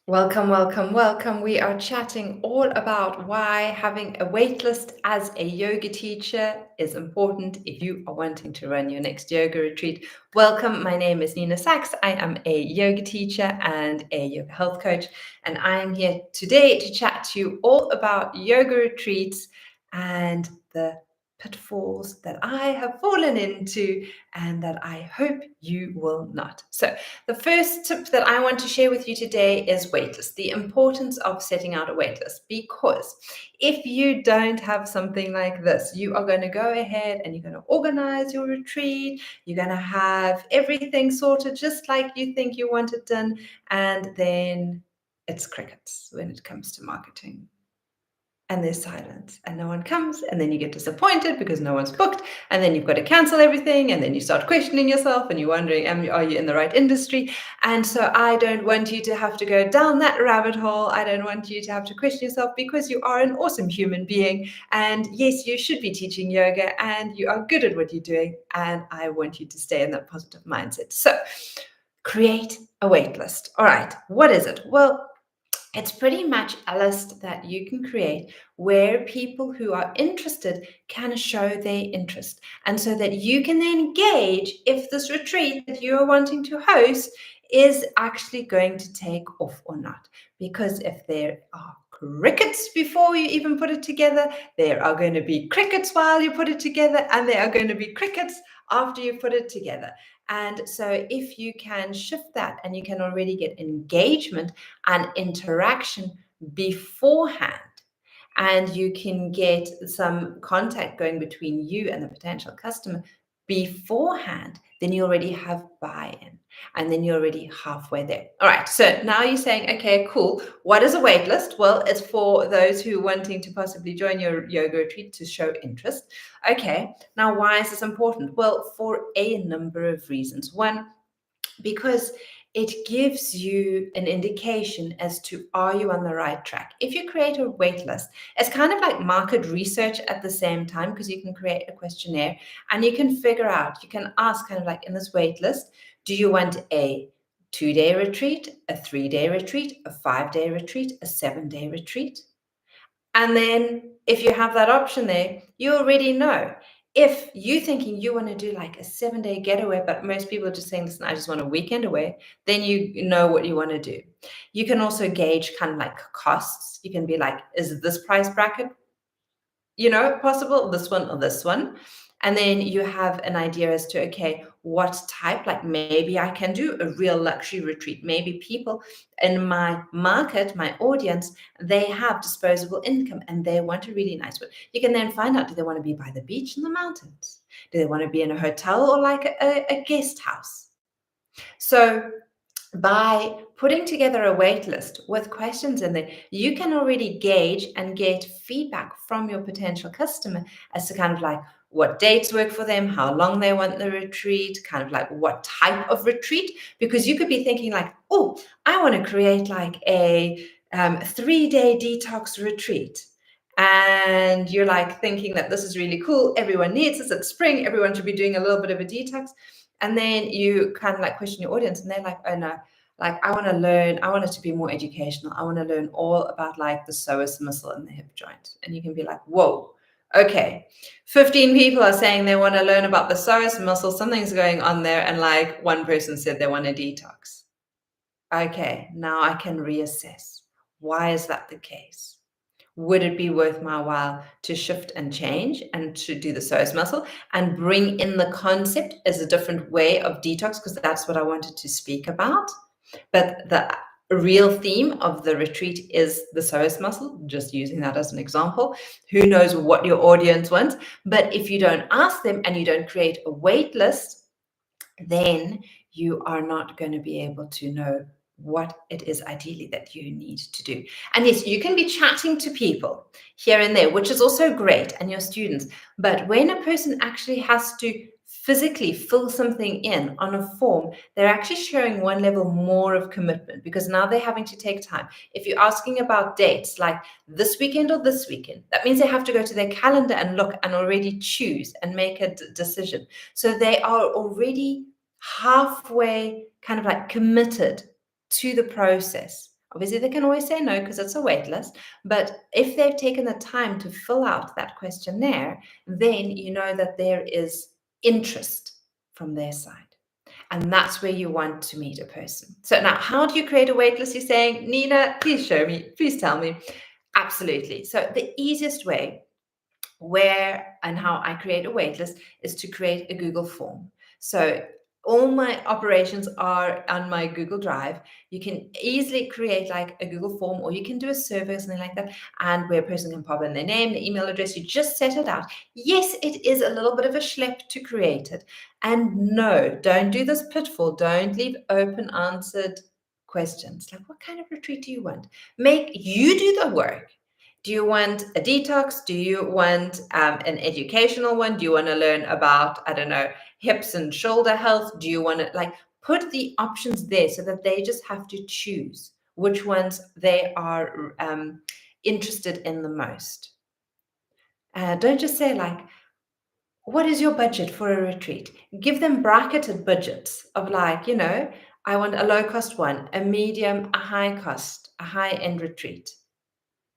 Welcome, welcome, welcome. We are chatting all about why having a waitlist as a yoga teacher is important if you are wanting to run your next yoga retreat. Welcome, my name is Nina Sachs. I am a yoga teacher and a yoga health coach, and I am here today to chat to you all about yoga retreats and the pitfalls that I have fallen into and that I hope you will not. So the first tip that I want to share with you today is waitlist, the importance of setting out a waitlist, because if you don't have something like this, you are going to go ahead and you're going to organize your retreat, you're going to have everything sorted just like you think you want it done, and then it's crickets when it comes to marketing. And there's silence and no one comes, and then you get disappointed because no one's booked, and then you've got to cancel everything, and then you start questioning yourself and you're wondering, are you in the right industry? And so I don't want you to have to go down that rabbit hole. I don't want you to have to question yourself, because you are an awesome human being, and yes, you should be teaching yoga and you are good at what you're doing, and I want you to stay in that positive mindset. So create a wait list. All right, what is it? Well, it's pretty much a list that you can create where people who are interested can show their interest. And so that you can then gauge if this retreat that you are wanting to host is actually going to take off or not. Because if there are crickets before you even put it together, there are going to be crickets while you put it together, and there are going to be crickets after you put it together. And so if you can shift that and you can already get engagement and interaction beforehand, and you can get some contact going between you and the potential customer beforehand, then you already have buy-in, and then you're already halfway there. All right, so now you're saying, okay, cool, what is a wait list? Well, it's for those who are wanting to possibly join your yoga retreat to show interest. Okay, now why is this important? Well, for a number of reasons. One, because it gives you an indication as to, are you on the right track? If you create a wait list, it's kind of like market research at the same time, because you can create a questionnaire and you can figure out, you can ask kind of like in this wait list, do you want a 2-day retreat, a 3-day retreat, a 5-day retreat, a 7-day retreat? And then if you have that option there, you already know. If you're thinking you want to do like a 7-day getaway, but most people are just saying, listen, I just want a weekend away, then you know what you want to do. You can also gauge kind of like costs. You can be like, is this price bracket, possible, this one or this one? And then you have an idea as to, okay, what type, like maybe I can do a real luxury retreat. Maybe people in my market, my audience, they have disposable income and they want a really nice one. You can then find out, do they want to be by the beach in the mountains? Do they want to be in a hotel or like a guest house? So by putting together a wait list with questions in there, you can already gauge and get feedback from your potential customer as to kind of like what dates work for them, how long they want the retreat, kind of like what type of retreat. Because you could be thinking like, oh, I want to create like a 3-day detox retreat. And you're like thinking that this is really cool. Everyone needs this. It's spring. Everyone should be doing a little bit of a detox. And then you kind of like question your audience, and they're like, oh no, like I want to learn, I want it to be more educational. I want to learn all about like the psoas muscle and the hip joint. And you can be like, whoa, okay, 15 people are saying they want to learn about the psoas muscle. Something's going on there. And like one person said they want a detox. Okay, now I can reassess. Why is that the case? Would it be worth my while to shift and change and to do the psoas muscle and bring in the concept as a different way of detox? Because that's what I wanted to speak about. But the real theme of the retreat is the psoas muscle, just using that as an example. Who knows what your audience wants? But if you don't ask them and you don't create a wait list, then you are not going to be able to know what it is ideally that you need to do. And yes, you can be chatting to people here and there, which is also great, and your students. But when a person actually has to physically fill something in on a form, they're actually showing one level more of commitment, because now they're having to take time. If you're asking about dates like this weekend or this weekend, that means they have to go to their calendar and look and already choose and make a decision. So they are already halfway kind of like committed to the process Obviously, they can always say no because it's a wait list. But if they've taken the time to fill out that questionnaire, then you know that there is interest from their side. And that's where you want to meet a person. So now, how do you create a wait list? You're saying, Nina, please show me, please tell me. Absolutely. So the easiest way where and how I create a waitlist is to create a Google form. So all my operations are on my Google Drive. You can easily create like a Google form, or you can do a survey or something like that, and where a person can pop in their name, the email address. You just set it out. Yes, it is a little bit of a schlep to create it. And no, don't do this pitfall. Don't leave open answered questions. Like, what kind of retreat do you want? Make you do the work. Do you want a detox? Do you want an educational one? Do you want to learn about, I don't know, hips and shoulder health? Do you want to like put the options there so that they just have to choose which ones they are interested in the most? Don't just say like, what is your budget for a retreat? Give them bracketed budgets of like, I want a low cost one, a medium, a high cost, a high end retreat.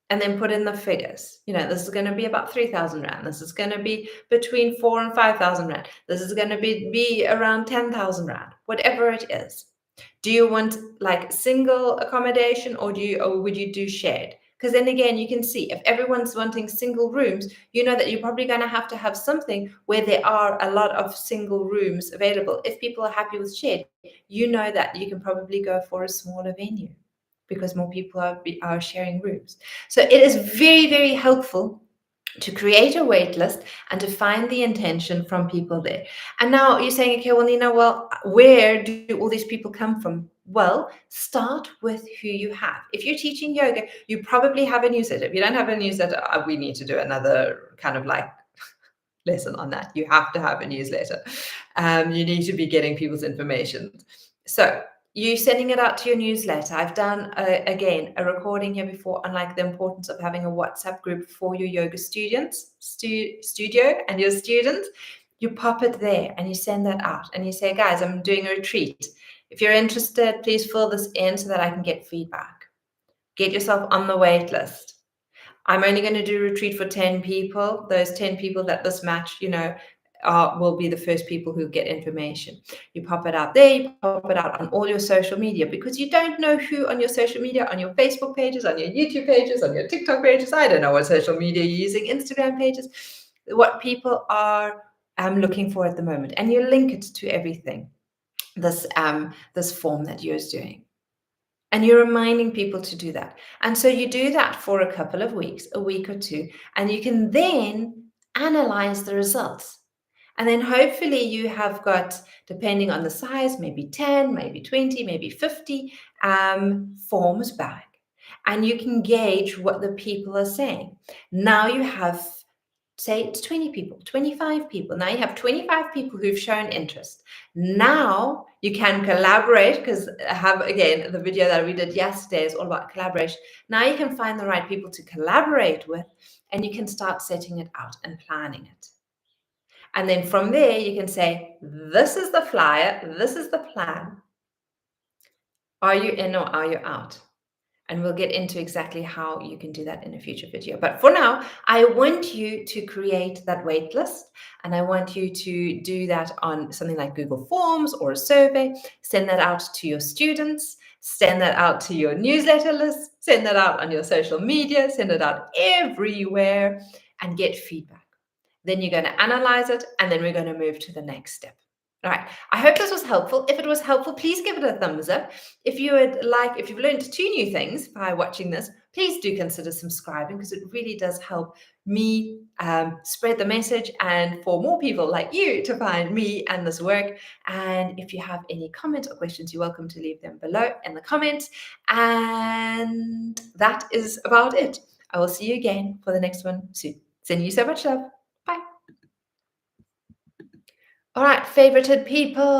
And then put in the figures. This is going to be about 3,000 Rand. This is going to be between 4,000 and 5,000 Rand. This is going to be around 10,000 Rand, whatever it is. Do you want like single accommodation, or would you do shared? Because then again, you can see if everyone's wanting single rooms, you know that you're probably going to have something where there are a lot of single rooms available. If people are happy with shared, you know that you can probably go for a smaller venue, because more people are sharing rooms. So it is very, very helpful to create a wait list and to find the intention from people there. And now you're saying, okay, well, Nina, where do all these people come from? Well, start with who you have. If you're teaching yoga, you probably have a newsletter. If you don't have a newsletter, we need to do another kind of like lesson on that. You have to have a newsletter. You need to be getting people's information. So you sending it out to your newsletter. I've done, again, a recording here before on like the importance of having a WhatsApp group for your yoga students, studio and your students. You pop it there and you send that out and you say, guys, I'm doing a retreat. If you're interested, please fill this in so that I can get feedback. Get yourself on the wait list. I'm only going to do a retreat for 10 people. Those 10 people that this match, will be the first people who get information. You pop it out there, you pop it out on all your social media, because you don't know who on your social media, on your Facebook pages, on your YouTube pages, on your TikTok pages. I don't know what social media you're using, Instagram pages, what people are looking for at the moment. And you link it to everything, this form that you're doing. And you're reminding people to do that. And so you do that for a couple of weeks, a week or two, and you can then analyze the results. And then hopefully you have got, depending on the size, maybe 10, maybe 20, maybe 50 forms back. And you can gauge what the people are saying. Now you have, say it's 20 people, 25 people. Now you have 25 people who've shown interest. Now you can collaborate, because I have, again, the video that we did yesterday is all about collaboration. Now you can find the right people to collaborate with, and you can start setting it out and planning it. And then from there, you can say, this is the flyer, this is the plan. Are you in or are you out? And we'll get into exactly how you can do that in a future video. But for now, I want you to create that wait list, and I want you to do that on something like Google Forms or a survey. Send that out to your students, send that out to your newsletter list, send that out on your social media, send it out everywhere, and get feedback. Then you're going to analyze it, and then we're going to move to the next step. All right. I hope this was helpful. If it was helpful, please give it a thumbs up. If you've learned 2 new things by watching this, please do consider subscribing, because it really does help me spread the message and for more people like you to find me and this work. And if you have any comments or questions, you're welcome to leave them below in the comments. And that is about it. I will see you again for the next one soon. Sending you so much love. Bye. All right, favorited people.